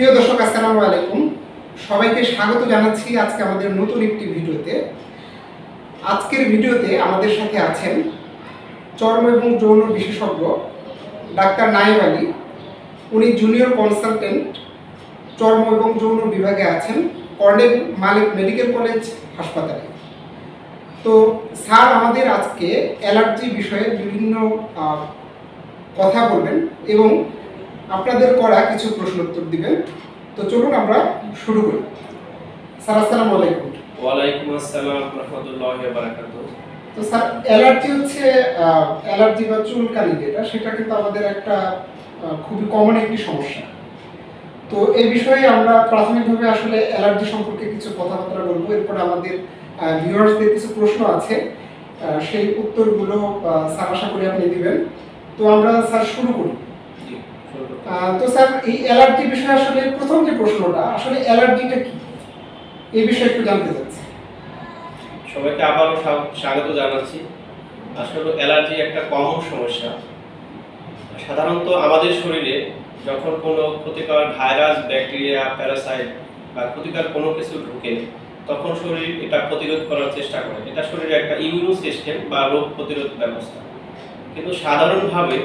প্রিয় দর্শক, আসসালামু আলাইকুম। সবাইকে স্বাগত জানাচ্ছি আজকে আমাদের নতুন একটি ভিডিওতে। আজকের ভিডিওতে আমাদের সাথে আছেন চর্ম এবং যৌন বিশেষজ্ঞ ডাক্তার নায়েব আলী। উনি জুনিয়র কনসালটেন্ট চর্ম এবং যৌন বিভাগে আছেন কর্নেল মালিক মেডিকেল কলেজ হাসপাতালে। তো স্যার আমাদের আজকে অ্যালার্জি বিষয়ে বিভিন্ন কথা বলবেন এবং আপনাদের করা কিছু প্রশ্ন উত্তর দিবেন। তো চলুন আমরা শুরু করি। স্যার আসসালামু আলাইকুম। ওয়ালাইকুম আসসালাম রাহমাতুল্লাহি ওয়া বারাকাতুহু। তো স্যার অ্যালার্জি হচ্ছে অ্যালার্জি বা চুলকানি যেটা, সেটা কিন্তু আমাদের একটা খুবই কমন একটি সমস্যা। তো এই বিষয়ে আমরা প্রাথমিকভাবে আসলে অ্যালার্জি সম্পর্কে কিছু কথাবার্তা বলবো। এরপর আমাদের ভিউয়ার্সদের কিছু প্রশ্ন আছে, সেই উত্তরগুলো স্যার আশা করি আপনি দিবেন। তো আমরা স্যার শুরু করি। তো স্যার এই অ্যালার্জি বিষয়ে আসলে প্রথম যে প্রশ্নটা, আসলে অ্যালার্জিটা কি এই বিষয়ে একটু জানতে চাচ্ছি। সবাইকে আবারও স্বাগত জানাচ্ছি। আসলে অ্যালার্জি একটা কমন সমস্যা। সাধারণত আমাদের শরীরে যখন কোনো ক্ষতিকর ভাইরাস, ব্যাকটেরিয়া, প্যারাসাইট বা ক্ষতিকর কোনো কিছু ঢুকে, তখন শরীর এটা প্রতিরোধ করার চেষ্টা করে। এটা শরীরে একটা ইমিউন সিস্টেম বা রোগ প্রতিরোধ ব্যবস্থা। কিন্তু সাধারণভাবে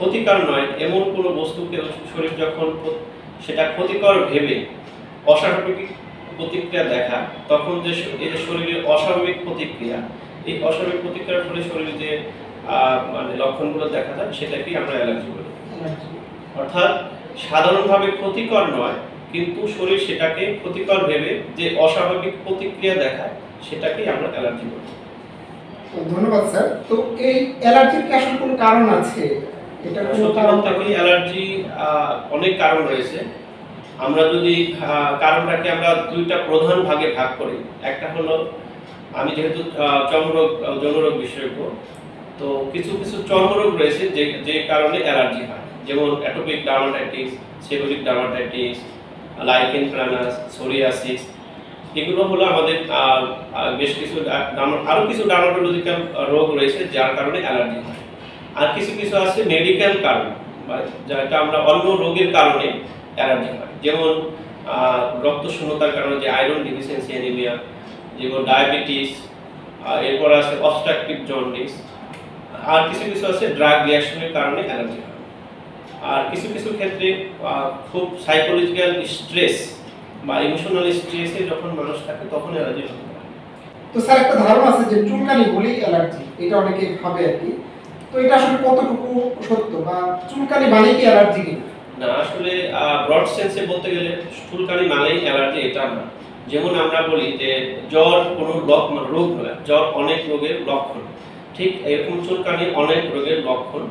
ক্ষতিকর নয় এমন কোনো বস্তুকে শরীর যখন সেটা ক্ষতিকর ভেবে অস্বাভাবিক প্রতিক্রিয়া দেখা, তখন যে এই যে শরীরের অস্বাভাবিক প্রতিক্রিয়া, এই অস্বাভাবিক প্রতিক্রিয়ার ফলে শরীরে যে লক্ষণগুলো দেখা যায় সেটাকেই আমরা অ্যালার্জি বলি। অর্থাৎ সাধারণভাবে ক্ষতিকর নয়, কিন্তু শরীর সেটাকে ক্ষতিকর ভেবে যে অস্বাভাবিক প্রতিক্রিয়া দেখায় সেটাকেই আমরা অ্যালার্জি বলি। ধন্যবাদ স্যার। তো এই অ্যালার্জির কি আসলে কোনো কারণ আছে? এটা কোনো কারণ থাকে? অ্যালার্জি অনেক কারণ রয়েছে। আমরা যদি কারণটাকে আমরা দুইটা প্রধান ভাগে ভাগ করি। একটা হলো, আমি যেহেতু চর্মরোগ যৌনরোগ বিশেষজ্ঞ, তো কিছু কিছু চর্মরোগ রয়েছে যে কারণে অ্যালার্জি হয়, যেমন atopic dermatitis, seborrhoeic dermatitis, lichen planus, psoriasis. এগুলো হলো আমাদের বেশ কিছু আরও কিছু ডার্মাটোলজিক্যাল রোগ রয়েছে যার কারণে অ্যালার্জি হয়। আর কিছু কিছু আছে মেডিকেল কারণ, যেটা আমরা অন্য রোগের কারণে অ্যালার্জি হয়, যেমন রক্তশূন্যতার কারণে যে আয়রন ডিফিসিয়েন্সি অ্যানিমিয়া, যেমন ডায়াবেটিস, এরপর আছে অবস্ট্রাকটিভ জন্ডিস। আর কিছু কিছু আছে ড্রাগ রিঅ্যাকশনের কারণে অ্যালার্জি হয়। আর কিছু কিছু ক্ষেত্রে খুব সাইকোলজিক্যাল স্ট্রেস বা ইমোশনাল স্ট্রেসে যখন মানুষ থাকে তখন অ্যালার্জি হতে পারে। তো স্যার একটা ধারণা আছে যে চুলকানি বলেই অ্যালার্জি, এটা অনেকে ভাবে আর কি। তো এটা আসলে কতটুকু সত্য, বা চুলকানি মানে কি অ্যালার্জি কিনা? না, আসলে ব্রড সেন্সে বলতে গেলে চুলকানি মানেই অ্যালার্জি এটা না। যেমন আমরা বলি যে জ্বর কোনো রোগ নয়, জ্বর অনেক রোগের লক্ষণ, ঠিক এরকম চুলকানি অনেক রোগের লক্ষণ।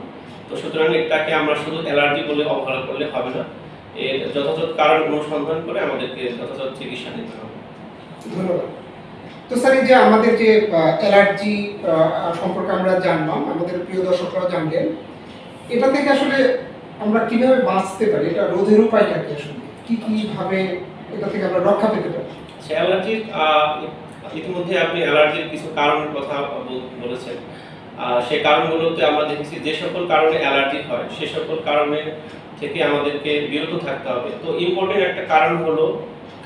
তো সুতরাং এটাকে আমরা শুধু অ্যালার্জি বলে অবহেলা করলে হবে না, এর যথাযথ কারণ অনুসন্ধান করে আমাদেরকে যথাযথ চিকিৎসা নিতে হবে। ধন্যবাদ। তো স্যার এই যে আমাদের যে অ্যালার্জি সম্পর্কে আমরা জানলাম, আমাদের প্রিয় দর্শকরাও জানলেন, এটা থেকে আসলে আমরা কিভাবে বাঁচতে পারি, এটা রোধের উপায়টা কি, আসলে কি ভাবে এটা থেকে আমরা রক্ষা পেতে পারি? অ্যালার্জির ইতিমধ্যে আপনি অ্যালার্জির কিছু কারণের কথা বলেছেন। সেই কারণগুলোতে আমরা দেখেছি যে সকল কারণে অ্যালার্জি হয় সে সকল কারণে থেকে আমাদেরকে বিরত থাকতে হবে। তো ইম্পর্টেন্ট একটা কারণ হলো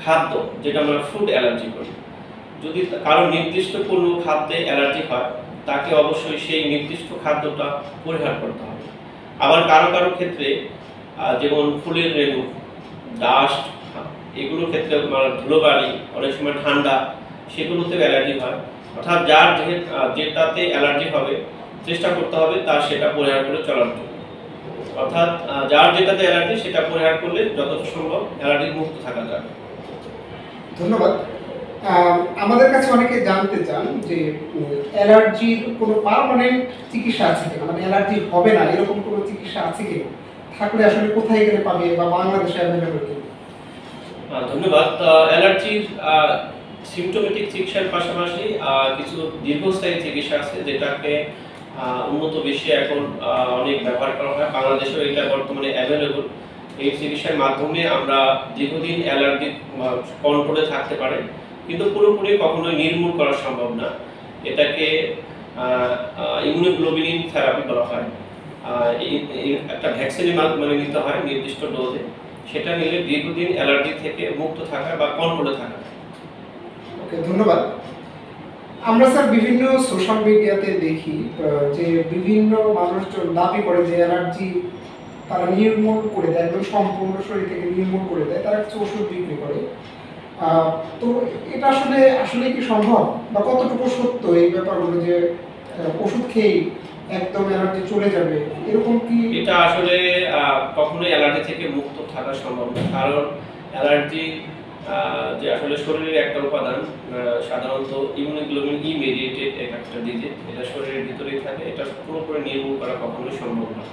খাদ্য, যেটা আমরা ফুড অ্যালার্জি করি। যদি কারো নির্দিষ্ট কোনো খাদ্যে অ্যালার্জি হয়, তাকে অবশ্যই সেই নির্দিষ্ট খাদ্যটা পরিহার করতে হবে। আবার কারো কারো ক্ষেত্রে যেমন ফুলের রেণু, ডাস্ট, এগুলোর ক্ষেত্রে ধুলোবালি, অনেক সময় ঠান্ডা, সেগুলোতে অ্যালার্জি হয়। অর্থাৎ যার যেটাতে অ্যালার্জি হবে চেষ্টা করতে হবে তার সেটা পরিহার করে চলার জন্য। অর্থাৎ যার যেটাতে অ্যালার্জি সেটা পরিহার করলে যতটা সম্ভব অ্যালার্জি মুক্ত থাকা যাবে। ধন্যবাদ। আমাদের কাছে অনেকে জানতে চান যে অ্যালার্জির কোনো পার্মানেন্ট চিকিৎসা আছে কিনা, মানে অ্যালার্জি হবে না এরকম কোনো চিকিৎসা আছে কিনা, থাকলে আসলে কোথায় গেলে পাবে বা বাংলাদেশে অ্যাভেলেবল কিনা? ধন্যবাদ। অ্যালার্জির সিমটোমেটিক চিকিৎসার পাশাপাশি কিছু দীর্ঘস্থায়ী চিকিৎসা আছে, যেটাকে উন্নত বিশ্বে এখন অনেক ব্যবহার করা হয়। বাংলাদেশেও এটা বর্তমানে অ্যাভেলেবল। এই চিকিৎসার মাধ্যমে আমরা দীর্ঘদিন অ্যালার্জি কন্ট্রোলে থাকতে পারে, কিন্তু পুরোপুরি কখনোই নির্মূল করা সম্ভব না। এটাকে ইমিউনোগ্লোবিলিন থেরাপি বলা হয়। একটা ভ্যাকসিনের মাধ্যমে নিতে হয় নির্দিষ্ট ডোজে। সেটা নিলে দীর্ঘদিন অ্যালার্জি থেকে মুক্ত থাকা বা কন্ট্রোলে থাকা। ওকে, ধন্যবাদ। আমরা স্যার বিভিন্ন সোশ্যাল মিডিয়াতে দেখি যে বিভিন্ন মানুষজন দাবি করে যে অ্যালার্জি তারা নির্মূল করে দেয়, একদম সম্পূর্ণ শরীর থেকে নির্মূল করে দেয়, তারা কিছু ওষুধ বিক্রি করে। তো এটা আসলে আসলে কি সম্ভব, বা কতটুকু সত্য এই ব্যাপারগুলো যে ওষুধ খেয়ে একদম অ্যালার্জি চলে যাবে, এরকম কি? এটা আসলে কখনোই অ্যালার্জি থেকে মুক্ত থাকা সম্ভব না, কারণ অ্যালার্জি যে আসলে শরীরের একটা উপাদান, সাধারণত ইমিউনোগ্লোবিন ই মেডিয়েটেড একটা ডিজিজ, এটা শরীরের ভিতরেই থাকে, এটা পুরোপুরি নির্মূল করা কখনোই সম্ভব না।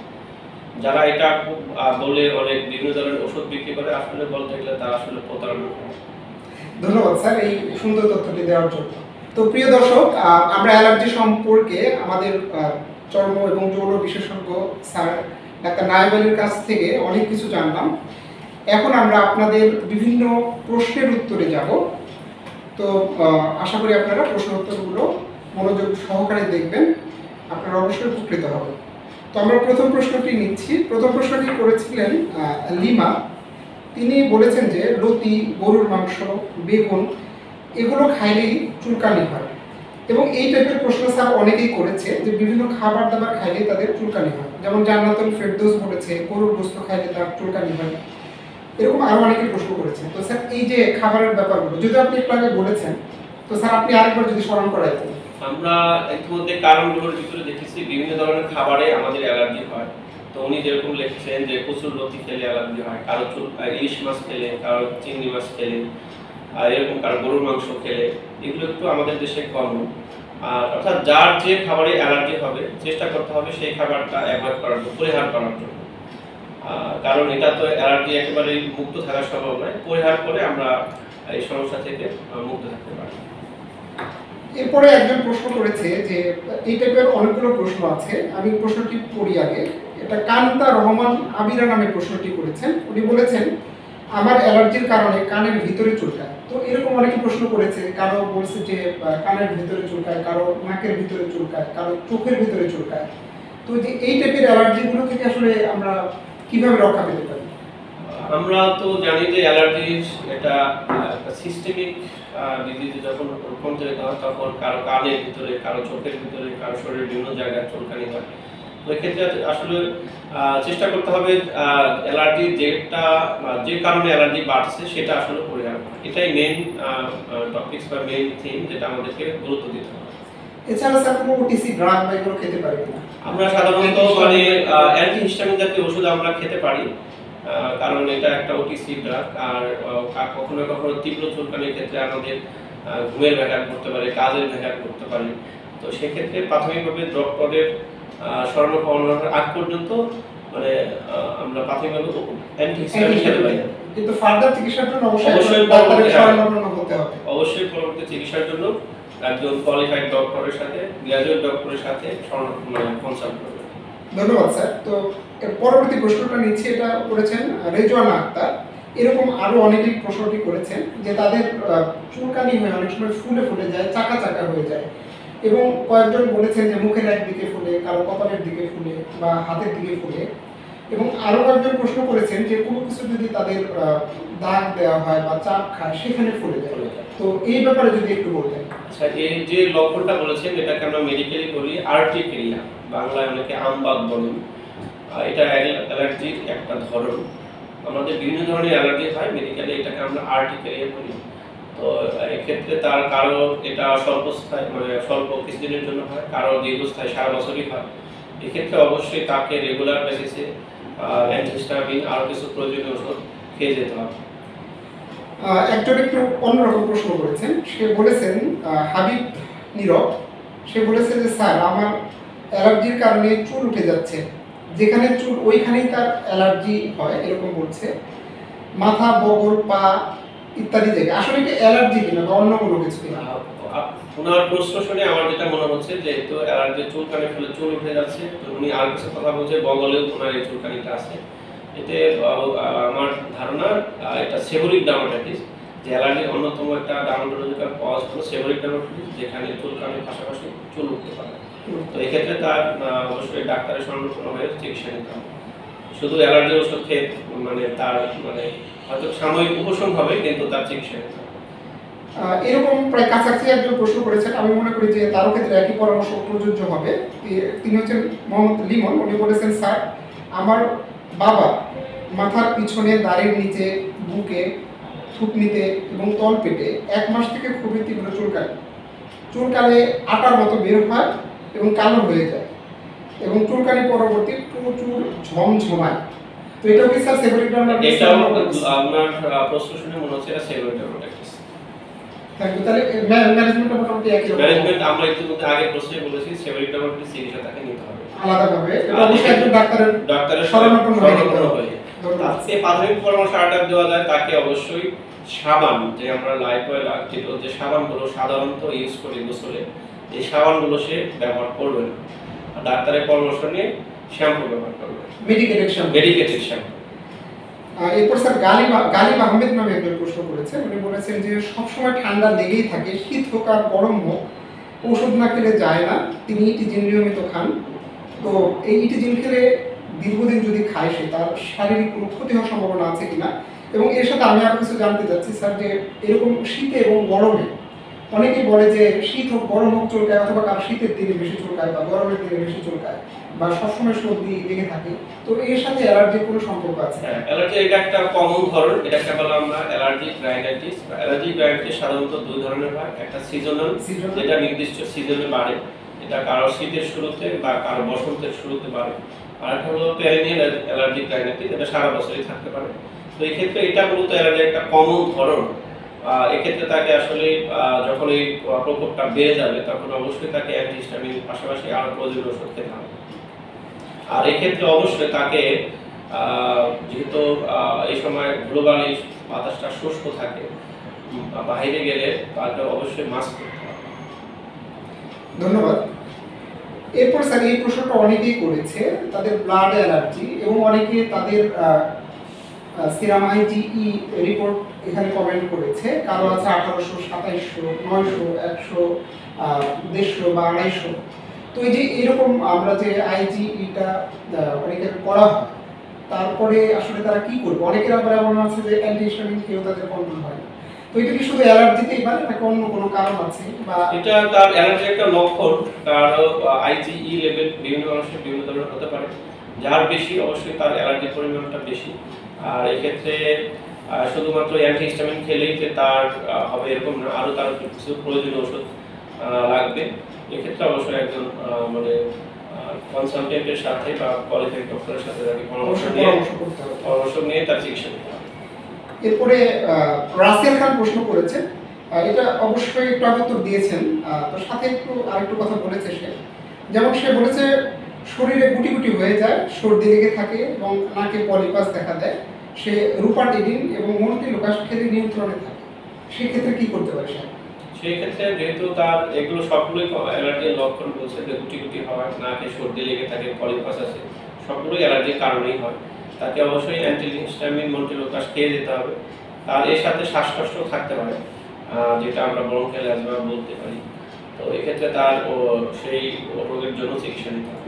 যারা এটা খুব বলে অনেক বিভিন্ন ধরনের ওষুধ বিক্রি করে, আসলে বলতে গেলে তারা আসলে প্রতারণা করে। ধন্যবাদ স্যার এই সুন্দর তথ্যটি দেওয়ার জন্য। তো প্রিয় দর্শক, আমরা অ্যালার্জি সম্পর্কে আমাদের চর্ম এবং যৌন বিশেষজ্ঞ স্যার ডাক্তার নায়েব আলীর কাছ থেকে অনেক কিছু জানলাম। এখন আমরা আপনাদের বিভিন্ন প্রশ্নের উত্তরে যাব। তো আশা করি আপনারা প্রশ্ন উত্তরগুলো মনোযোগ সহকারে দেখবেন, আপনারা অবশ্যই উপকৃত হবেন। তো আমরা প্রথম প্রশ্নটি নিচ্ছি। প্রথম প্রশ্নটি করেছিলেন লিমা। তিনি বলেছেন যে লতি, গরুর মাংস, বেগুন এগুলো খাইলেই চুলকানি হয়, এবং এই টাইপের প্রশ্ন স্যার অনেকেই করেছে যে বিভিন্ন খাবার দাবার খাইলে তাদের চুলকানি হয়, যেমন জান্নাতুল ফেরদৌস বলেছে গরুর গোশত খাইলে তার চুলকানি হয়, এরকম আরো অনেকে প্রশ্ন করেছেন। তো স্যার এই যে খাবারের ব্যাপারগুলো যদি আপনি একটু আগে বলেছেন, তো স্যার আপনি আরেকবার যদি স্মরণ করাইতেন। আমরা ইতিমধ্যে কারণগুলোর ভিতরে দেখেছি বিভিন্ন ধরনের খাবারে আমাদের অ্যালার্জি হয়। তো উনি যেরকম লিখছেন যে প্রচুর লতি খেলে অ্যালার্জি হয়, কারো ইলিশ মাছ খেলে, কারো চিংড়ি মাছ খেলে, আর এরকম কারো গরুর মাংস খেলে, এগুলো একটু আমাদের দেশে কম। আর অর্থাৎ যার যে খাবারে অ্যালার্জি হবে চেষ্টা করতে হবে সেই খাবারটা অ্যাভয়েড করার জন্য, পরিহার করার জন্য। কারণ এটা তো অ্যালার্জি একেবারেই মুক্ত থাকা সম্ভব নয়, পরিহার করে আমরা এই সমস্যা থেকে মুক্ত থাকতে পারি। এরপরে একজন প্রশ্ন করেছে যে এই টাইপের অনেকগুলো প্রশ্ন আছে, আমি প্রশ্নটি পড়ি আগে। এটা কান্তা রহমান আবিরা নামে প্রশ্নটি করেছেন। উনি বলেছেন আমার অ্যালার্জির কারণে কানের ভিতরে চুলকায়। তো এরকম অনেকে প্রশ্ন করেছে, কারো বলছে যে কানের ভিতরে চুলকায়, কারো নাকের ভিতরে চুলকায়, কারো চোখের ভিতরে চুলকায়। তো যে এই টাইপের অ্যালার্জিগুলো থেকে আসলে আমরা কিভাবে রক্ষা পেতে পারি? আমরা তো জানি যে অ্যালার্জি এটা একটা সিস্টেমিক ডিজিজে যখন রূপান্তরিত হয়, তখন কারো কানের ভিতরে, কারো চোখের ভিতরে, কারো শরীরের বিভিন্ন জায়গায় চুলকানি হয়। তো এক্ষেত্রে আসলে চেষ্টা করতে হবে অ্যালার্জি যেটা যে কারণে অ্যালার্জি বাড়ছে সেটা আসলে পরিহার করা। এটাই মেইন টপিকস বা মেইন থিম, যেটা আমাদেরকে গুরুত্ব দিতে হবে। এছাড়া স্যার কোনো ওটিসি ড্রাগ বা এগুলো খেতে পারি কিনা? আমরা সাধারণত মানে অ্যান্টিহিস্টামিন জাতীয় ওষুধ আমরা খেতে পারি, কারণ এটা একটা ওটিসি ড্রাগ। আর কখনো কখনো তীব্র চুলকানির ক্ষেত্রে আমাদের ঘুমের ব্যাঘাত করতে পারে, কাজের ব্যাঘাত করতে পারে। তো সেক্ষেত্রে প্রাথমিকভাবে ডক্টরের শরণাপন্নের আগ পর্যন্ত মানে আমরা প্রাথমিকভাবে অ্যান্টিহিস্টামিন খেতে পারি, কিন্তু ফার্দার চিকিৎসার জন্য অবশ্যই অবশ্যই পরবর্তী চিকিৎসার জন্য একজন কোয়ালিফাইড ডক্টরের সাথে, গ্র্যাজুয়েট ডক্টরের সাথে কনসাল্ট করবেন। ধন্যবাদ স্যার। তো পরবর্তী প্রশ্নটা নিচ্ছি, এটা করেছেন রেজওয়ানা আক্তার। এরকম আরো অনেকেই প্রশ্নটি করেছেন যে তাদের চুলকানি হয়ে অনেক সময় ফুলে ফুলে যায়, চাকা চাকা হয়ে যায়, এবং কয়েকজন বলেছেন যে মুখের একদিকে ফুলে, কারো কপালের দিকে ফুলে বা হাতের দিকে ফুলে, এবং আরো কয়েকজন প্রশ্ন করেছেন যে কোনো কিছু যদি তাদের দাগ দেওয়া হয় বা চাপ খায় সেখানে ফুলে যায়। তো এই ব্যাপারে যদি একটু বলতেন। আচ্ছা, এই যে লক্ষণটা বলেছেন এটাকে আমরা মেডিকেলি বলি আর্টিকেরিয়া, বাংলায় অনেকে আমবাগ বলেন। এটা অ্যালার্জির একটা ধরন। আমাদের বিভিন্ন ধরনের অ্যালার্জি হয়, মেডিকেলে এটাকে আমরা আর্টিকেরিয়া বলি। তো এক্ষেত্রে তার কারো এটা স্বল্পস্থায়ী মানে স্বল্প কিছুদিনের জন্য হয়, কারো দীর্ঘস্থায়ী সারা বছরই হয়। এক্ষেত্রে অবশ্যই তাকে রেগুলার বেসিসে অ্যান্টিহিস্টামিন আরও কিছু প্রয়োজনীয় ওষুধ খেয়ে যেতে হবে। একজন একটু অন্যরকম প্রশ্ন করেছেন, সে বলেছেন হাবিব নীরব, সে বলেছে যে স্যার আমার অ্যালার্জির কারণে চুল উঠে যাচ্ছে, যেখানে চুল ওইখানেই তার অ্যালার্জি হয়, এরকম বলছে। মাথা, বগল, পা ইত্যাদি জায়গায় আসলে কি অ্যালার্জি কিনা বা অন্য কোনো কিছু কিনা? ওনার প্রশ্ন শুনে আমার যেটা মনে হচ্ছে যে তো অ্যালার্জি চুলকানি ফেলে চুল উঠে যাচ্ছে, তো উনি আর কিছু কথা বলছে বগলেও ওনার এই চুলকানিটা আছে। এতে আমার ধারণা এটা সেবরিক ডার্মাটাইটিস, যে অ্যালার্জির অন্যতম একটা ডার্মাটোলজিক্যাল কজ হলো সেবরিক ডার্মাটাইটিস, যেখানে চুলকানির পাশাপাশি চুল উঠতে পারে। তো এক্ষেত্রে তার অবশ্যই ডাক্তারের শরণাপন্ন হয়ে চিকিৎসা নিতে হবে। শুধু অ্যালার্জির ওষুধ খেয়ে মানে তার মানে হয়তো সাময়িক উপশম হবে, কিন্তু তার চিকিৎসা নিতে হবে। এরকম প্রায় কাছাকাছি একজন প্রশ্ন করেছেন, আমি মনে করি যে তারও ক্ষেত্রে একই পরামর্শ প্রযোজ্য হবে। তিনি হচ্ছেন মোহাম্মদ লিমন। উনি বলেছেন, স্যার আমার বাবা মাথার পিছনে, দাড়ির নিচে, বুকে, থুতনিতে এবং তলপেটে 1 মাস থেকে খুবই তীব্র চুলকায়। চুলকালে আটার মতো বের হয় এবং কালো হয়ে যায়, এবং চুলকানি পরবর্তী প্রচুর ঝমঝমায়। তো এটাও কি স্যার সেভরিক ডার্মাটাইটিস? এটাও আপনার প্রশ্ন শুনে মনে হচ্ছে এটা সেভরিক ডার্মাটাইটিস। Thank you. তাহলে ম্যানেজমেন্টটা মোটামুটি একই রকম। ম্যানেজমেন্ট আমরা ইতিমধ্যে আগে প্রশ্নে বলেছি, সেভরিক ডার্মাটাইটিস চিকিৎসা তাকে নিতে হবে আলাদাভাবে। এটা অবশ্যই একজন ডাক্তারের শরণাপন্ন হয়ে। আজকে প্রাথমিক পরামর্শ আটা দেওয়া যায়, তাকে অবশ্যই সাবান, যে আমরা লাইফবয় যেগুলো যে সাবানগুলো সাধারণত ইউজ করি গোসলে, এই সাবানগুলো সে ব্যবহার করবে না। ডাক্তারের পরামর্শ নিয়ে শ্যাম্পু ব্যবহার করবে, মেডিকেটেড শ্যাম্পু। এরপর স্যার গালিব আহমেদ নামে একজন প্রশ্ন করেছেন। উনি বলেছেন যে সবসময় ঠান্ডা লেগেই থাকে, শীত হোক আর গরম হোক, ওষুধ না খেলে যায় না। তিনি ইটিজিন নিয়মিত খান। তো এই ইটিজিন খেলে দীর্ঘদিন যদি খায় সে, তার শারীরিক কোনো ক্ষতি হওয়ার সম্ভাবনা আছে কিনা? এবং এর সাথে আমি আরো কিছু জানতে চাচ্ছি স্যার, যে এরকম শীতে এবং গরমে অনেকেই বলে যে শীত হোক গরম হোক চুলকায়, অথবা কারো শীতের দিনে বেশি চুলকায় বা গরমের দিনে বেশি চুলকায়, বা সবসময় সর্দি লেগে থাকে। তো এর সাথে অ্যালার্জির কোনো সম্পর্ক আছে? হ্যাঁ, অ্যালার্জি এটা একটা কমন ধরন। এটাকে বলা আমরা অ্যালার্জিক রাইনাইটিস। অ্যালার্জিক রাইনাইটিস সাধারণত দুই ধরনের হয়। একটা সিজনাল, যেটা নির্দিষ্ট সিজনে বাড়ে, এটা কারো শীতের শুরুতে বা কারো বসন্তের শুরুতে বাড়ে। আর একটা হলো পেরেনিয়াল অ্যালার্জিক রাইনাইটিস, এটা সারা বছরই থাকতে পারে। তো এই ক্ষেত্রে এটা মূলত অ্যালার্জির একটা কমন ধরন। এক্ষেত্রে তাকে আসলে যখন এই প্রকোপটা বেড়ে যাবে, তখন অবশ্যই তাকে অ্যান্টিহিস্টামিন পাশাপাশি আরো প্রয়োজনীয় ওষুধ খেতে হবে। আর এক্ষেত্রে অবশ্যই তাকে যেহেতু এই সময় গ্লোবালি বাতাসটা শুষ্ক থাকে, বাইরে গেলে তাকে অবশ্যই মাস্ক করতে হবে। ধন্যবাদ। এরপর স্যার এই প্রশ্নটা অনেকেই করেছে, তাদের ব্লাড অ্যালার্জি, এবং অনেকে তাদের সিরাম আইজিই রিপোর্ট এখানে কমেন্ট করেছে। কারো আছে 1800, 2700, 900, 100, 150 বা 250। তো এই যে এরকম আমরা যে আইজিইটা অনেকের করা হয়, তারপরে আসলে তারা কি করবে? অনেকের আবার এমন আছে যে অ্যান্টিহিস্টামিন খেয়েও তাদের কন্ট্রোল হয় না। তো এটা কি শুধু অ্যালার্জিতেই পারে, নাকি অন্য কোনো কারণ আছে? বা এটা তার অ্যালার্জির একটা লক্ষণ। তার আইজিই লেভেল বিভিন্ন মানুষের বিভিন্ন ধরনের হতে পারে। যার বেশি অবশ্যই তার অ্যালার্জির পরিমাণটা বেশি। আর এক্ষেত্রে শুধুমাত্র অ্যান্টিহিস্টামিন খেলেই যে তার হবে এরকম না, আরও তার কিছু প্রয়োজনীয় ওষুধ লাগবে। এক্ষেত্রে অবশ্যই একজন মানে কনসালটেন্টের সাথে বা কোয়ালিফাইড ডক্টরের সাথে তাকে পরামর্শ নিয়ে তার চিকিৎসা নিতে হবে। এরপরে রাসেল খান প্রশ্ন করেছেন, এটা অবশ্যই একটু আগে উত্তর দিয়েছেন, তো সাথে একটু আরেকটু কথা বলেছে সে। যেমন সে বলেছে শরীরে গুটি গুটি হয়ে যায়, সর্দি লেগে থাকে এবং নাকে পলিপাস দেখা দেয়। সে রুপাটিডিন এবং মন্টিলোকাস খেলে নিয়ন্ত্রণে থাকে। সেক্ষেত্রে কি করতে পারে সে? সেই ক্ষেত্রে যেহেতু তার এগুলো সবগুলোই অ্যালার্জির লক্ষণ বলছে, যে গুটি গুটি হয়, নাকে সর্দি লেগে থাকে, পলিপাস আছে, সবগুলোই অ্যালার্জির কারণেই হয়। তাকে অবশ্যই অ্যান্টিহিস্টামিন মন্টিলোকাস খেয়ে যেতে হবে। তার এর সাথে শ্বাসকষ্টও থাকতে পারে, যেটা আমরা ব্রঙ্কিয়াল অ্যাজমা বলতে পারি। তো এক্ষেত্রে তার সেই রোগের জন্য চিকিৎসা নিতে হবে।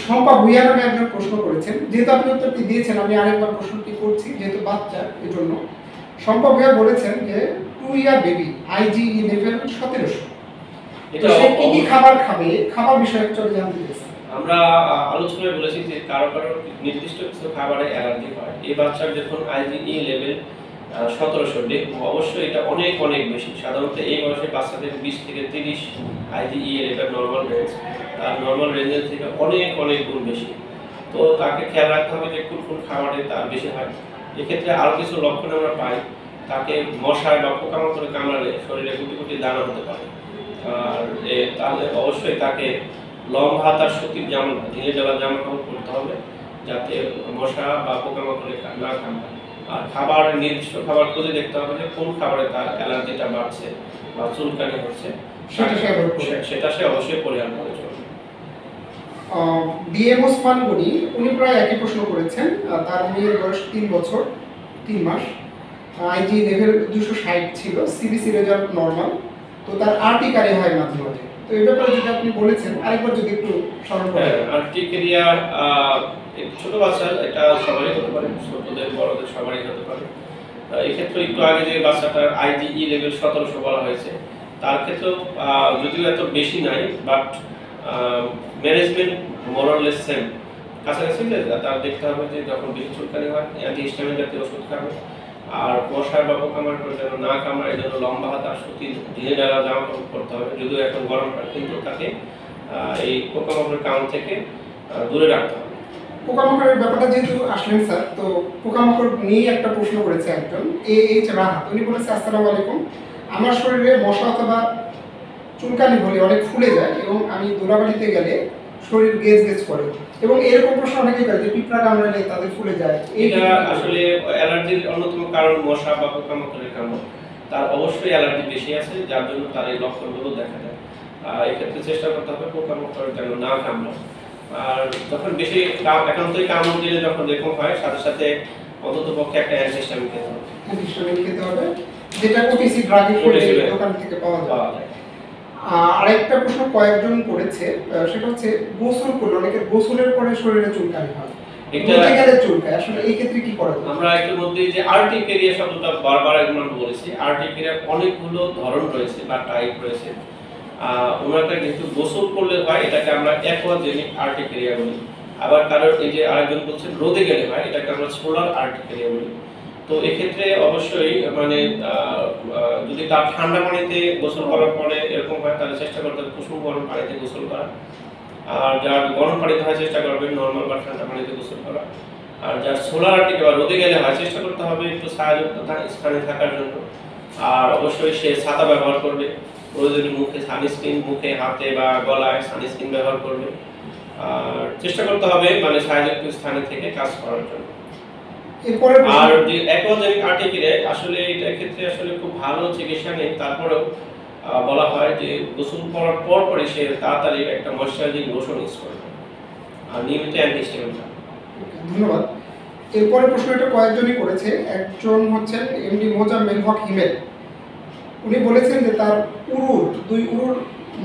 শম্পা ভুইয়া নামে একজন প্রশ্ন করেছেন, যেহেতু আপনি উত্তরটি দিয়েছেন আমি আরেকবার প্রশ্নটি করছি, যেহেতু বাচ্চা এই জন্য। শম্পা ভুইয়া বলেছেন যে 2 ইয়ার বেবি, আইজিই লেভেল 1700। এটা সে কি কি খাবার খাবে, খাবার বিষয়ে একটু জানতে চাইছি। আমরা আলোচনায় বলেছি যে কারো কারো নির্দিষ্ট কিছু খাবারে অ্যালার্জি হয়। এই বাচ্চার যখন আইজিই লেভেল 1700, অবশ্যই এটা অনেক অনেক বেশি। সাধারণত এই বয়সে বাচ্চাদের 20 থেকে 30 আইজিই লেভেল নর্মাল রেঞ্জ, তার নর্মাল রেঞ্জের থেকে অনেক অনেক গুণ বেশি। তো তাকে খেয়াল রাখতে হবে যে কোন কোন খাবারে তার বেশি হয়। এক্ষেত্রে আরও কিছু লক্ষণ আমরা পাই। তাকে মশায় বা পোকামাকড়ে কামড়ালে শরীরে গুটি গুটি দানা হতে পারে। আর তাহলে অবশ্যই তাকে লম্বা তার সুতির জামা, ঢিলে ঢালা জামা কাপড় পরতে হবে, যাতে মশা বা পোকামাকড়ে না কামড়ায়। আর খাবার, নির্দিষ্ট খাবার খুঁজে দেখতে হবে যে কোন খাবারে তার অ্যালার্জিটা বাড়ছে বা চুলকানি হচ্ছে, সেটা সে অবশ্যই পরিহার করে চলবে। ডিএম ওসমান গনি, উনি প্রায় একই প্রশ্ন করেছেন। তার মেয়ের বয়স 3 বছর 3 মাস, আইজি লেভেল 260 ছিল, সিবিসি রেজাল্ট নরমাল। তো তার আর্টিকারে হয় মাঝে মাঝে। তো এই ব্যাপারে যদি আপনি বলেছেন আরেকবার যদি একটু স্মরণ করেন। আর্টিকেরিয়া এই ছোট বাচ্চা এটা সবারই হতে পারে, ছোটদের বড়দের সবারই হতে পারে। এক্ষেত্রে একটু আগে যে বাচ্চাটার IgE লেভেল 1700 বলা হয়েছে, তার ক্ষেত্রেও যদিও এত বেশি নাই, বাট ম্যানেজমেন্ট মোরলেস সেম, কাছাকাছি। যে তার দেখতে হবে যে যখন বেশি চুলকানি হয় অ্যান্টিহিস্টামিন জাতীয় ওষুধ খাবে, আর মশার বা পোকামাকড় যেন না কামড়ায় এই জন্য লম্বা হাতা সুতি ঢিলে ঢালা জামা কাপড় পরতে হবে, যদিও এখন গরম হয়, কিন্তু তাকে এই পোকামাকড়ের কামড় থেকে দূরে রাখতে হবে। পোকামাকড়ের ব্যাপারটা যেহেতু আসলেন স্যার, তো পোকামাকড় নিয়ে একটা প্রশ্ন করেছে একজন AH রাহাত। উনি বলেছে, আসসালামু আলাইকুম, আমার শরীরে মশা অথবা চুলকানি হলে অনেক ফুলে যায় এবং আমি ধুলাবালিতে গেলে শরীর গেজ গেজ করে, এবং এরকম প্রশ্ন অনেকেই করে যে পিঁপড়া কামড়ালে তাদের ফুলে যায়। এটা আসলে অ্যালার্জির অন্যতম কারণ মশা বা পোকামাকড়ের কামড়। তার অবশ্যই অ্যালার্জি বেশি আছে, যার জন্য তার এই লক্ষণগুলো দেখা যায়। এক্ষেত্রে চেষ্টা করতে হবে পোকামাকড় যেন না কামড়ায়। আর যখন বেশি একান্তই কামড় দিলে যখন এরকম হয়, সাথে সাথে অন্তত পক্ষে একটা অ্যান্টিহিস্টামিন খেতে হবে। অ্যান্টিহিস্টামিন খেতে হবে, যেটা OTC ড্রাগের দোকান থেকে পাওয়া যায়। আরেকটা প্রশ্ন কয়েকজন করেছে, সেটা হচ্ছে গোসল করলে অনেকের গোসলের পরে শরীরে চুলকানি হয়, এটা গেলে চুলকায়, আসলে এই ক্ষেত্রে কি করা যায়? আমরা একটু মধ্যে যে আর্টিকেরিয়া শব্দটা বারবার এখন আমরা বলেছি, আর্টিকেরিয়া অনেকগুলো ধরন রয়েছে বা টাইপ রয়েছে। ওনাটা যেহেতু গোসল করলে হয়, এটাকে আমরা অ্যাকোয়াজেনিক আর্টিকেরিয়া বলি। আবার কারোর এই যে আরেকজন বলছেন রোদে গেলে হয়, এটাকে আমরা সোলার আর্টিকেরিয়া বলি। তো এক্ষেত্রে অবশ্যই মানে যদি তার ঠান্ডা পানিতে গোসল করার পরে এরকম হয়, তাহলে চেষ্টা করতে হবে কুসুম গরম পানিতে গোসল করা। আর যার গরম পানিতে হয় চেষ্টা করবেন নর্মাল বা ঠান্ডা পানিতে গোসল করা। আর যার সোলার আর্টিকেরিয়া বা রোদে গেলে হয়, চেষ্টা করতে হবে একটু ছায়াযুক্ত স্থানে থাকার জন্য। আর অবশ্যই সে ছাতা ব্যবহার করবে, প্রয়োজনে মুখে সানস্ক্রিন, মুখে হাতে বা গলায় সানস্ক্রিন ব্যবহার করবে। আর চেষ্টা করতে হবে মানে ছায়াযুক্ত স্থানে থেকে কাজ করার জন্য। আর যে অ্যাকোয়াজেনিক আর্টিকেরিয়া, আসলে এটা ক্ষেত্রে আসলে খুব ভালো চিকিৎসা নেই, তারপরেও বলা হয় যে গোসল করার পরে সে তাড়াতাড়ি একটা ময়শ্চারাইজিং লোশন ইউজ করবে আর নিয়মিত অ্যান্টিহিস্টামিন খাবে। ধন্যবাদ। এরপরে প্রশ্নটা কয়েকজনই করেছে। একজন হচ্ছেন MD মোজাম্মেল হক হিমেল। উনি বলেছেন যে তার দুই উরুর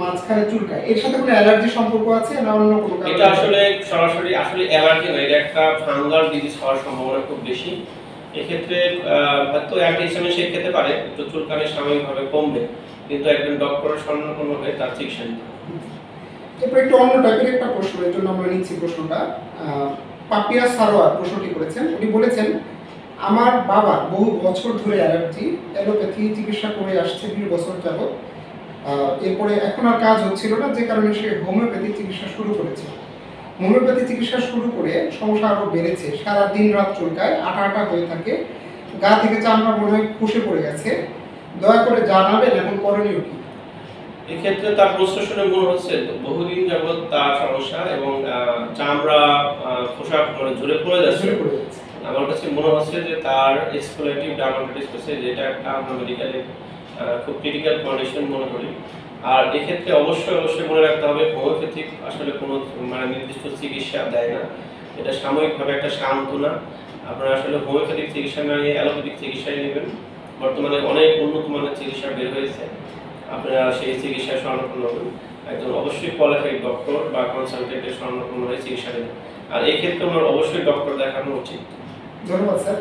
মাঝখানে চুলকায়, এর সাথে কোনো অ্যালার্জি সম্পর্ক আছে না অন্য কোনো কারণ? এটা আসলে সরাসরি আসলে অ্যালার্জি না, এটা একটা ফাঙ্গাল ডিজিজ হওয়ার সম্ভাবনা খুব বেশি। এক্ষেত্রে হয়তো অ্যান্টিহিস্টামিন সে খেতে পারে, একটু চুলকানি সাময়িকভাবে কমবে, কিন্তু একজন ডক্টরের শরণাপন্ন হয়ে তার চিকিৎসা নিতে হবে। এরপর একটু অন্য টাইপের একটা প্রশ্ন, এর জন্য আমরা নিচ্ছি প্রশ্নটা। পাপিয়া সারোয়ার প্রশ্নটি করেছেন। উনি বলেছেন, আমার বাবার বহু বছর ধরে অ্যালার্জি, অ্যালোপ্যাথি চিকিৎসা করে আসছে 20 বছর যাবত। এরপরে এখন আর কাজ হচ্ছিল না, যে কারণে সে হোমিওপ্যাথি চিকিৎসা শুরু করেছে। হোমিওপ্যাথি চিকিৎসা শুরু করে সমস্যা আরও বেড়েছে, সারা দিন রাত চুলকায়, আটা আটা হয়ে থাকে, গা থেকে চামড়া মনে হয় খসে পড়ে গেছে। দয়া করে জানাবেন এখন করণীয় কি? এক্ষেত্রে তার প্রশ্ন শুনে মনে হচ্ছে বহুদিন যাবৎ তার সমস্যা এবং চামড়া খোসা মানে ঝরে পড়ে যাচ্ছে। আমার কাছে মনে হচ্ছে যে তার এক্সপ্লোরেটিভ ডার্মাটাইটিস হচ্ছে, যেটা একটা আমরা মেডিকেলে খুব ক্রিটিক্যাল কন্ডিশন মনে করি। আর এক্ষেত্রে অবশ্যই মনে রাখতে হবে হোমিওপ্যাথিক আসলে কোনো মানে নির্দিষ্ট চিকিৎসা দেয় না, এটা সাময়িকভাবে একটা সান্ত্বনা। আপনারা আসলে হোমিওপ্যাথিক চিকিৎসা না নিয়ে অ্যালোপ্যাথিক চিকিৎসাই নেবেন। বর্তমানে অনেক উন্নত মানের চিকিৎসা বের হয়েছে, আপনারা সেই চিকিৎসায় শরণাপন্ন হবেন। একজন অবশ্যই কোয়ালিফাইড ডক্টর বা কনসালটেন্টের শরণাপন্ন হয়ে চিকিৎসা নেবেন। আর এই ক্ষেত্রে আমার অবশ্যই ডক্টর দেখানো উচিত। ধন্যবাদ স্যার।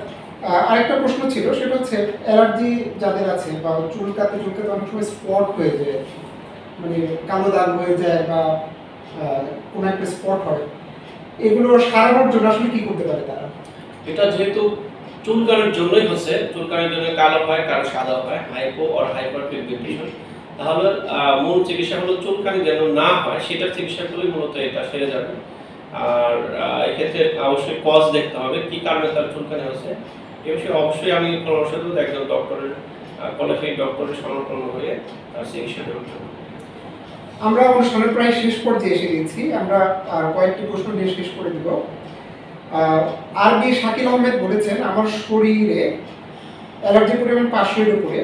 আরেকটা প্রশ্ন ছিল, সেটা হচ্ছে অ্যালার্জি যাদের আছে বা চুলকাতে অনেক সময় স্পট হয়ে যায়, মানে কালো দাগ হয়ে যায় বা কোনো একটা স্পট হয়, এগুলো সারানোর জন্য আসলে কি করতে পারে তারা? এটা যেহেতু চুলকানির জন্যই হচ্ছে, চুলকানির জন্য কালো হয়, কারো সাদা হয়, হাইপো অর হাইপার পিগমেন্টেশন, তাহলে মূল চিকিৎসা হলো চুলকানি যেন না হয় সেটার চিকিৎসা করলেই মূলত এটা সেরে যাবে। আর এক্ষেত্রে অবশ্যই কজ দেখতে হবে কি কারণে তার চুলকানি হচ্ছে। এ বিষয়ে অবশ্যই আমি পরামর্শ দেবো একজন ডক্টরের কোয়ালিফাইড ডক্টরের শরণাপন্ন হয়ে তার চিকিৎসা দেওয়ার জন্য। আমরা অনুষ্ঠানের প্রায় শেষ পর্যায়ে এসে গেছি, আমরা কয়েকটি প্রশ্ন নিয়ে শেষ করে দিব। RB শাকিল আহমেদ বলেছেন, আমার শরীরে অ্যালার্জির পরিমাণ 500-এর উপরে,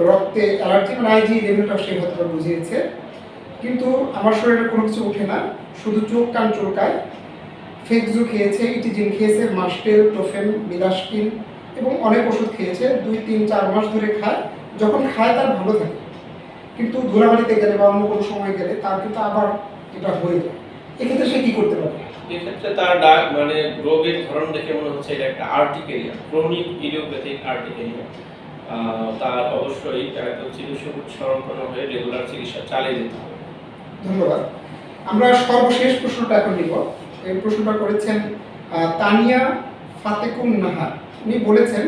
রক্তে অ্যালার্জি মানে IgE লেভেলটা সে হয়তো বুঝিয়েছে, কিন্তু আমার শরীরে কোনো কিছু ওঠে না, শুধু চোখ কান চুলকায়। ফেক্সু খেয়েছে, ইটিজিন খেয়েছে, মাস্টেল, টোফেন, বিলাস্টিন এবং অনেক ওষুধ খেয়েছে, 2-3-4 মাস ধরে খায়। যখন খায় তার ভালো থাকে, কিন্তু ধুলাবাড়িতে গেলে বা অন্য কোনো সময় গেলে তার কিন্তু আবার এটা হয়ে যায়। এক্ষেত্রে সে কী করতে পারে? এক্ষেত্রে তার মানে রোগের ধরন দেখে মনে হচ্ছে এটা একটা আর্টিকেরিয়া, ক্রনিক ইডিওপ্যাথিক আর্টিকেরিয়া। তার অবশ্যই একদম চিকিৎসা শরণাপন্ন হয়ে রেগুলার চিকিৎসা চালিয়ে যেতে হবে। ধন্যবাদ। আমরা সর্বশেষ প্রশ্নটা এখন নিব। এই প্রশ্নটা করেছেন তানিয়া ফাতেকুন নাহার। উনি বলেছেন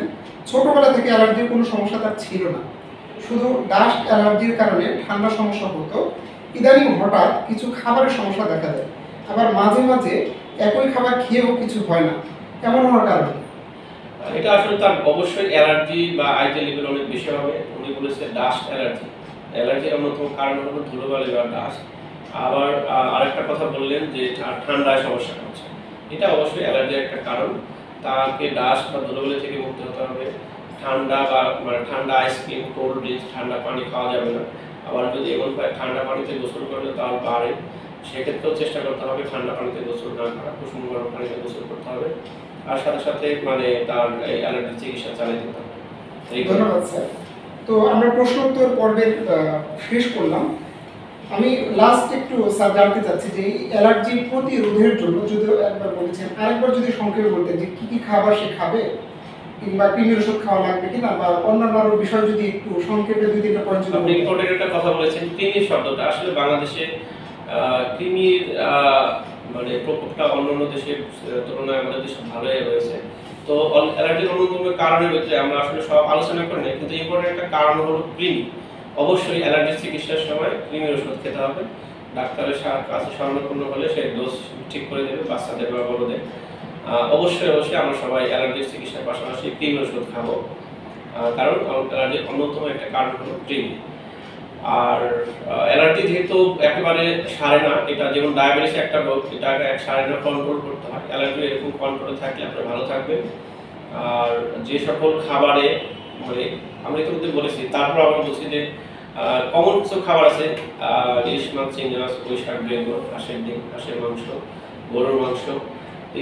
ছোটবেলা থেকে অ্যালার্জির কোনো সমস্যা তার ছিল না, শুধু ডাস্ট অ্যালার্জির কারণে ঠান্ডা সমস্যা হতো। ইদানিং হঠাৎ কিছু খাবারের সমস্যা দেখা দেয়, আবার মাঝে মাঝে একই খাবার খেয়েও কিছু হয় না, এমন হওয়ার কারণে? এটা আসলে তার অবশ্যই অ্যালার্জি বা আইটি লেভেল অনেক বেশি হবে। উনি বলেছে ডাস্ট অ্যালার্জি। অ্যালার্জির অন্যতম কারণ হলো ধুলোবালি বা ডাস্ট। আবার আরেকটা কথা বললেন যে ঠান্ডায় সমস্যা হচ্ছে, এটা অবশ্যই অ্যালার্জির একটা কারণ। তাকে ডাস্ট বা ধুলোবালি থেকে মুক্ত হতে হবে। ঠান্ডা বা মানে ঠান্ডা আইসক্রিম, কোল্ড ড্রিঙ্কস, ঠান্ডা পানি খাওয়া যাবে না। আবার যদি এমন হয় ঠান্ডা পানিতে গোসল করলে তার বাড়ে, সেক্ষেত্রেও চেষ্টা করতে হবে ঠান্ডা পানিতে গোসল না করা, কুসুম গরম পানিতে গোসল করতে হবে। আর সাথে সাথে মানে তার এই অ্যালার্জির চিকিৎসা চালিয়ে দিতে হবে। ধন্যবাদ স্যার। তো আমরা প্রশ্ন উত্তর পর্বের শেষ করলাম। আমি লাস্ট একটু স্যার জানতে চাচ্ছি যে অ্যালার্জি প্রতিরোধের জন্য যদিও একবার বলেছেন, আরেকবার যদি সংক্ষেপে বলতেন যে কি খাবার সে খাবে, কিংবা কৃমির ওষুধ খাওয়া লাগবে কিনা, বা অন্যান্য আরো বিষয় যদি একটু সংক্ষেপে 2-3টা পয়েন্ট যদি আপনি ইম্পর্টেন্ট একটা কথা বলেছেন, কৃমি শব্দটা আসলে বাংলাদেশে কৃমির মানে প্রকোপটা অন্যান্য দেশের তুলনায় আমাদের দেশে ভালোই রয়েছে। তো অ্যালার্জির অন্যতম কারণের ভিতরে আমরা আসলে সব আলোচনা করি না, কিন্তু ইম্পর্টেন্ট একটা কারণ হলো কৃমি। অবশ্যই অ্যালার্জির চিকিৎসার সময় কৃমির ওষুধ খেতে হবে। ডাক্তারের কাছে শরণাপন্ন হলে সেই ডোজ ঠিক করে দেবে, বাচ্চাদের বা বড়দের। অবশ্যই আমরা সবাই অ্যালার্জির চিকিৎসার পাশাপাশি কৃমির ওষুধ খাবো, কারণ অ্যালার্জির অন্যতম একটা কারণ হলো কৃমি। আর অ্যালার্জি যেহেতু একেবারে সারে না, এটা যেমন ডায়াবেটিস একটা রোগ, এটা এক সারে না, কন্ট্রোল করতে হয়। অ্যালার্জি এরকম কন্ট্রোলে থাকলে আপনারা ভালো থাকবেন। আর যে সকল খাবারে মানে আমরা ইতিমধ্যে বলেছি, তারপর আমরা বলছি যে কমন কিছু খাবার আছে, ইলিশ মাছ, চিংড়ি মাছ, পুঁই শাক, বেগুন, হাঁসের ডিম, হাঁসের মাংস, গরুর মাংস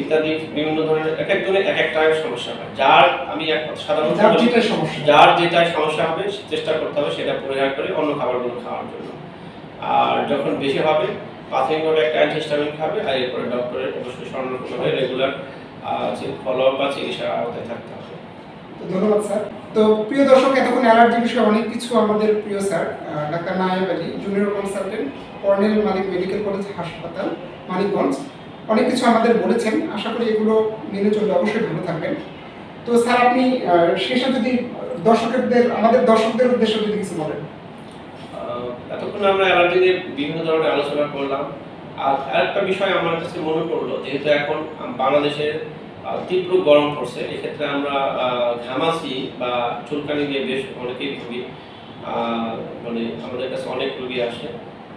ইত্যাদি বিভিন্ন ধরনের এক একজনের এক একটা সমস্যা হয়। যার আমি সাধারণত যার যেটা সমস্যা হবে চেষ্টা করতে হবে সেটা পরিহার করে অন্য খাবারগুলো খাওয়ার জন্য। আর যখন বেশি হবে প্রাথমিকভাবে একটা অ্যান্টিহিস্টামিন খাবে, আর এরপরে ডক্টরের অবশ্যই শরণাপন্ন হয়ে রেগুলার ফলো আপ বা চিকিৎসার আওতায় থাকতে হবে। ধন্যবাদ স্যার। তো প্রিয় দর্শক, এতক্ষণ অ্যালার্জি বিষয়ে অনেক কিছু আমাদের প্রিয় স্যার ডাক্তার নায়েব আলী, জুনিয়র কনসালটেন্ট, কর্নেল মালিক মেডিকেল কলেজ হাসপাতাল, মানিকগঞ্জ, অনেক কিছু আমাদের বলেছেন। আশা করি এগুলো মেনে চললে অবশ্যই ভালো থাকবেন। তো স্যার আপনি শেষে যদি আমাদের দর্শকদের উদ্দেশ্যে যদি কিছু বলেন। এতক্ষণ আমরা অ্যালার্জি নিয়ে বিভিন্ন ধরনের আলোচনা করলাম। আর আরেকটা বিষয় আমার কাছে মনে পড়লো, যেহেতু এখন বাংলাদেশে তীব্র গরম পড়ছে, এক্ষেত্রে আমরা ঘামাচি বা চুলকানি দিয়ে বেশ অনেকেই ভুগি। মানে আমাদের কাছে অনেক রোগী আসে,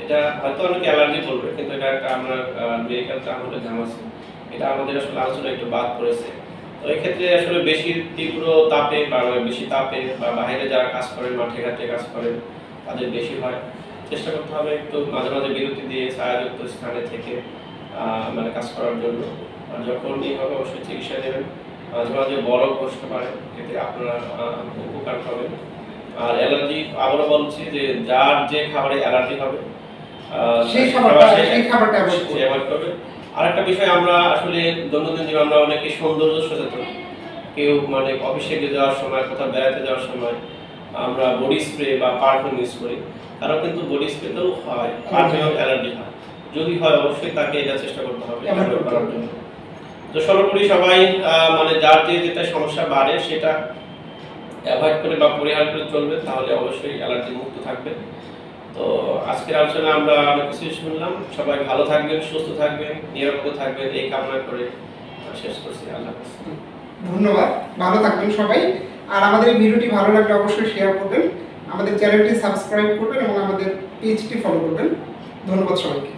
এটা হয়তো অনেকে অ্যালার্জি বলবে, কিন্তু এটা একটা আমরা মেডিকেল টার্ম হলে ঘামাচি। এটা আমাদের আসলে আলোচনা একটু বাদ করেছে। তো এক্ষেত্রে আসলে বেশি তীব্র তাপে বা বেশি তাপে বা বাইরে যারা কাজ করেন, মাঠে ঘাটে কাজ করেন, তাদের বেশি হয়। চেষ্টা করতে হবে একটু মাঝে মাঝে বিরতি দিয়ে ছায়াযুক্ত স্থানে থেকে মানে কাজ করার জন্য। আর যখনই হবে অবশ্যই চিকিৎসা নেবেন। মাঝে মাঝে বরফ বসতে পারে, এতে আপনারা উপকার পাবেন। আর অ্যালার্জি আবারও বলছি যে যার যে খাবারে অ্যালার্জি হবে সেই খাবারটা অ্যাভয়েড করবে। আরেকটা বিষয়, আমরা আসলে দৈনন্দিন জীবনে আমরা অনেকে সৌন্দর্য সচেতন। কেউ মানে অফিসে যাওয়ার সময়, কোথাও বেড়াতে যাওয়ার সময় আমরা বডি স্প্রে বা পারফিউম ইউজ করি। কারো কিন্তু বডি স্প্রেতেও হয় পারফিউম অ্যালার্জি হয়। যদি হয় অবশ্যই তাকে এটা চেষ্টা করতে হবে করার জন্য। তো সর্বোপরি সবাই মানে যার যেটা সমস্যা বাড়ে সেটা অ্যাভয়েড করে বা পরিহার করে চলবে, তাহলে অবশ্যই অ্যালার্জি মুক্ত থাকবে। তো আজকের আলোচনা আমরা অনেক কিছু শুনলাম। সবাই ভালো থাকবেন, সুস্থ থাকবেন, নিরাপদে থাকবেন, এই কামনা করে শেষ করছি। আল্লাহ হাফেজ। ধন্যবাদ, ভালো থাকবেন সবাই। আর আমাদের এই ভিডিওটি ভালো লাগলে অবশ্যই শেয়ার করবেন, আমাদের চ্যানেলটি সাবস্ক্রাইব করবেন এবং আমাদের পেজটি ফলো করবেন। ধন্যবাদ সবাইকে।